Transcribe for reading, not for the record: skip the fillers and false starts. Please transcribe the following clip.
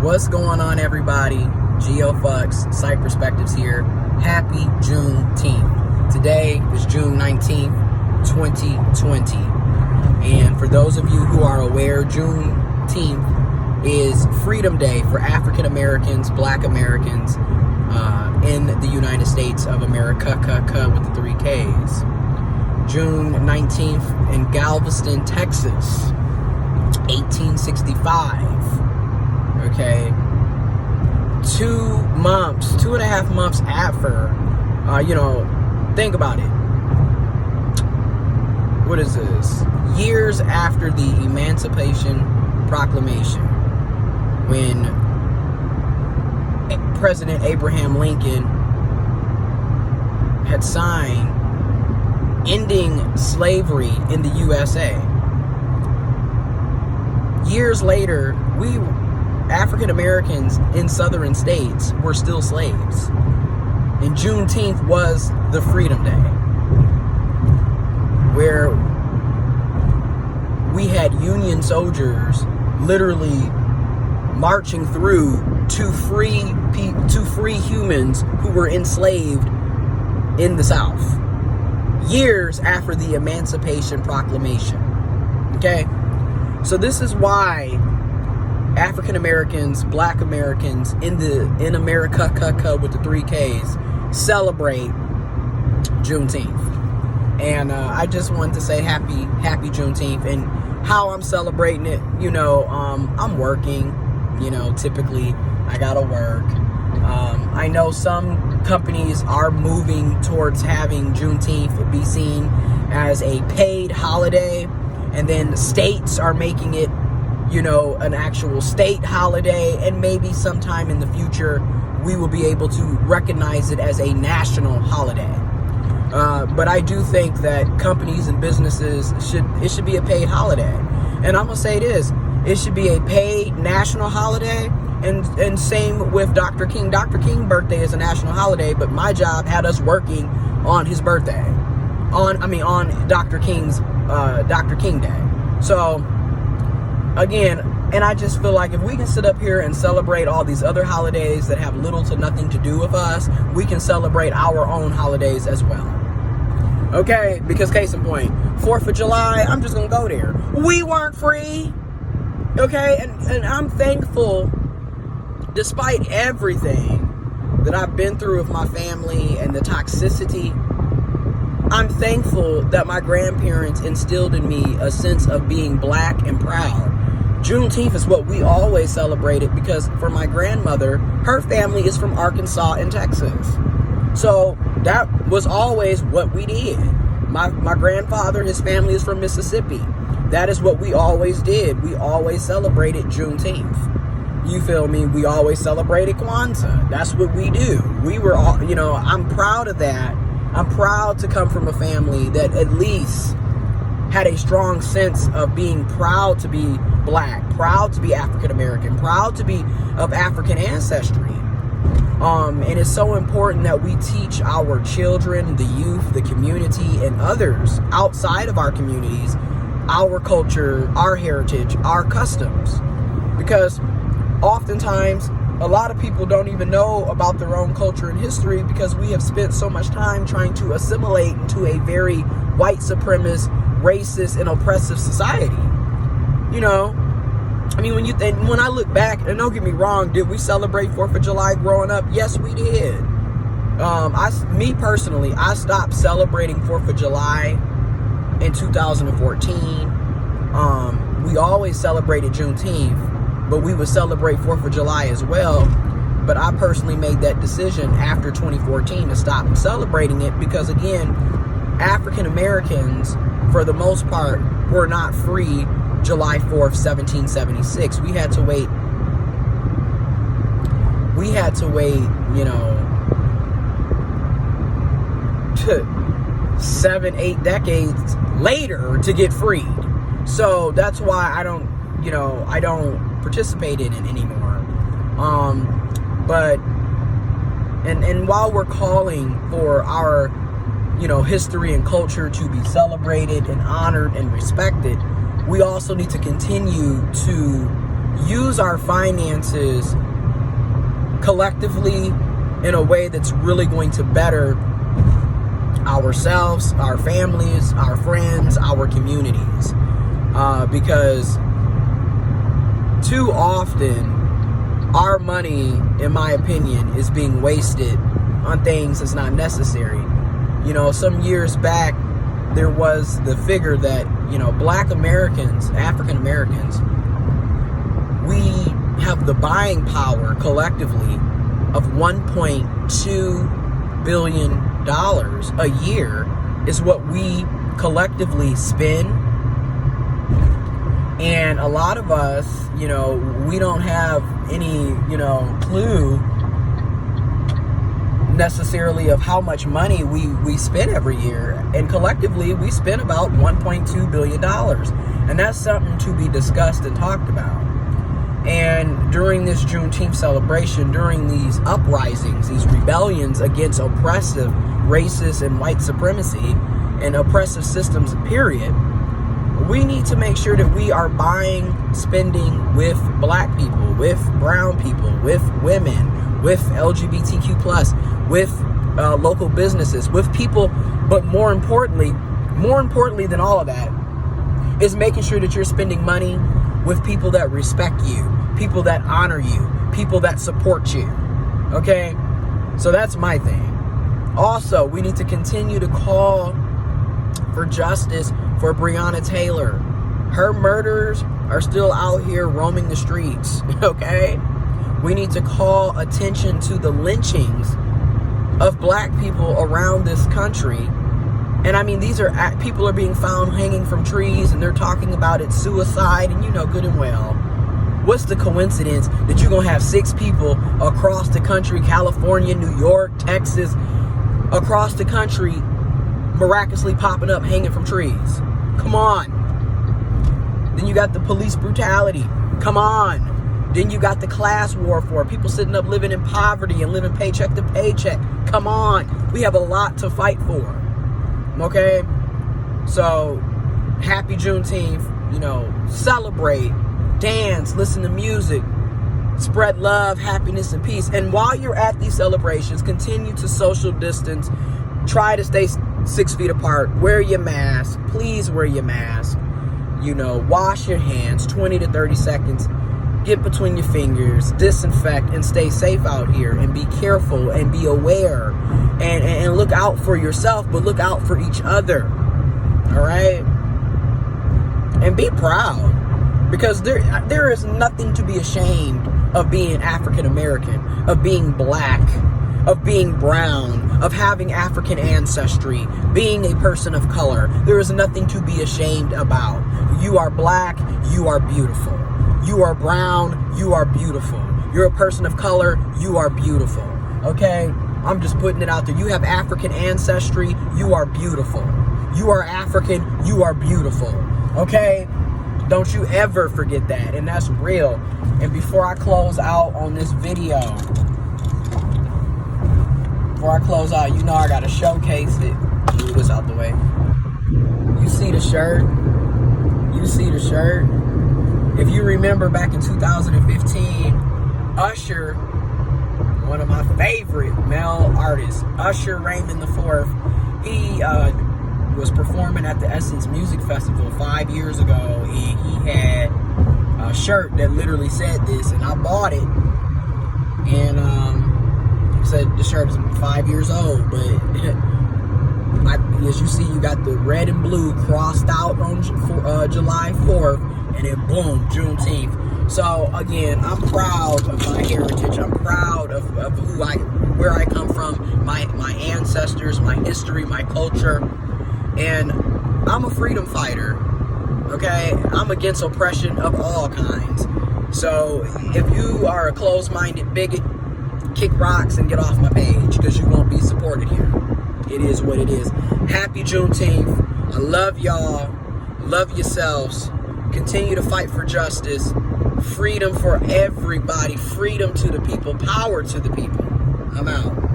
What's going on, everybody? Giofvcks, Site Perspectives here. Happy Juneteenth. Today is June 19th, 2020. And for those of you who are aware, Juneteenth is Freedom Day for African Americans, Black Americans in the United States of America, with the 3 Ks. June 19th in Galveston, Texas, 1865. Okay, 2.5 months after, think about it. What is this? Years after the Emancipation Proclamation, when President Abraham Lincoln had signed ending slavery in the USA. Years later, we African Americans in southern states were still slaves. And Juneteenth was the Freedom Day, where we had Union soldiers literally marching through to free humans who were enslaved in the South. Years after the Emancipation Proclamation. Okay? So this is why African Americans, Black Americans in America with the 3 Ks celebrate Juneteenth. And I just wanted to say happy Juneteenth. And how I'm celebrating it, I'm working, typically I gotta work. I know some companies are moving towards having Juneteenth be seen as a paid holiday, and then states are making it an actual state holiday, and maybe sometime in the future we will be able to recognize it as a national holiday. But I do think that companies and businesses should be a paid holiday. And I'm gonna say this, it should be a paid national holiday, and same with Dr. King. Dr. King's birthday is a national holiday, but my job had us working on his birthday. On Dr. King's Dr. King Day. So again, and I just feel like if we can sit up here and celebrate all these other holidays that have little to nothing to do with us, we can celebrate our own holidays as well. Okay? Because case in point, 4th of July, I'm just gonna go there. We weren't free. Okay? And I'm thankful, despite everything that I've been through with my family and the toxicity, I'm thankful that my grandparents instilled in me a sense of being Black and proud. Juneteenth is what we always celebrated, because for my grandmother, her family is from Arkansas and Texas. So that was always what we did. My grandfather, his family is from Mississippi. That is what we always did. We always celebrated Juneteenth. You feel me? We always celebrated Kwanzaa. That's what we do. We were all, I'm proud of that. I'm proud to come from a family that at least had a strong sense of being proud to be Black, proud to be African American, proud to be of African ancestry. And it's so important that we teach our children, the youth, the community, and others outside of our communities, our culture, our heritage, our customs. Because oftentimes, a lot of people don't even know about their own culture and history, because we have spent so much time trying to assimilate into a very white supremacist, racist, and oppressive society. When I look back, and don't get me wrong, did we celebrate 4th of July growing up? Yes, we did. Me personally, I stopped celebrating 4th of July in 2014. We always celebrated Juneteenth, but we would celebrate 4th of July as well. But I personally made that decision after 2014 to stop celebrating it, because again, African Americans, for the most part, were not free July 4th, 1776. We had to wait, 7-8 decades later to get freed. So that's why I don't participate in it anymore. But while we're calling for our history and culture to be celebrated and honored and respected, we also need to continue to use our finances collectively in a way that's really going to better ourselves, our families, our friends, our communities. Because too often, our money, in my opinion, is being wasted on things that's not necessary. You know, some years back, there was the figure that, you know, Black Americans, African Americans, we have the buying power collectively of $1.2 billion a year is what we collectively spend. And a lot of us, you know, we don't have any, you know, clue necessarily of how much money we spend every year. And collectively, we spend about $1.2 billion. And that's something to be discussed and talked about. And during this Juneteenth celebration, during these uprisings, these rebellions against oppressive, racist, and white supremacy and oppressive systems, period, we need to make sure that we are buying, spending with Black people, with brown people, with women, with LGBTQ+, with local businesses, with people. But more importantly than all of that, is making sure that you're spending money with people that respect you, people that honor you, people that support you. Okay? So that's my thing. Also, we need to continue to call for justice for Breonna Taylor. Her murderers are still out here roaming the streets. Okay? We need to call attention to the lynchings of Black people around this country. And I mean, these are people are being found hanging from trees, and they're talking about it's suicide, and you know good and well. What's the coincidence that you're going to have 6 people across the country, California, New York, Texas, across the country, miraculously popping up hanging from trees? Come on. Then you got the police brutality. Come on. Then you got the class warfare, people sitting up living in poverty and living paycheck to paycheck. Come on. We have a lot to fight for. Okay? So, happy Juneteenth. You know, celebrate, dance, listen to music, spread love, happiness, and peace. And while you're at these celebrations, continue to social distance. Try to stay 6 feet apart. Wear your mask. Please wear your mask. You know, wash your hands 20 to 30 seconds. Get between your fingers, disinfect, and stay safe out here. And be careful and be aware. And look out for yourself, but look out for each other. All right? And be proud. Because there is nothing to be ashamed of being African American, of being Black, of being brown, of having African ancestry, being a person of color. There is nothing to be ashamed about. You are Black, you are beautiful. You are brown, you are beautiful. You're a person of color, you are beautiful. Okay? I'm just putting it out there. You have African ancestry, you are beautiful. You are African, you are beautiful. Okay? Don't you ever forget that. And that's real. And before I close out on this video, you know I gotta showcase it. Move this out the way. You see the shirt? You see the shirt? If you remember back in 2015, Usher, one of my favorite male artists, Usher Raymond IV, he was performing at the Essence Music Festival 5 years ago, and he had a shirt that literally said this, and I bought it. And it said the shirt is 5 years old, but as you see, you got the red and blue crossed out on July 4th, and then boom, Juneteenth. So again, I'm proud of my heritage. I'm proud of where I come from, my ancestors, my history, my culture. And I'm a freedom fighter, okay? I'm against oppression of all kinds. So if you are a closed-minded bigot, kick rocks and get off my page, because you won't be supported here. It is what it is. Happy Juneteenth. I love y'all. Love yourselves. Continue to fight for justice. Freedom for everybody. Freedom to the people. Power to the people. I'm out.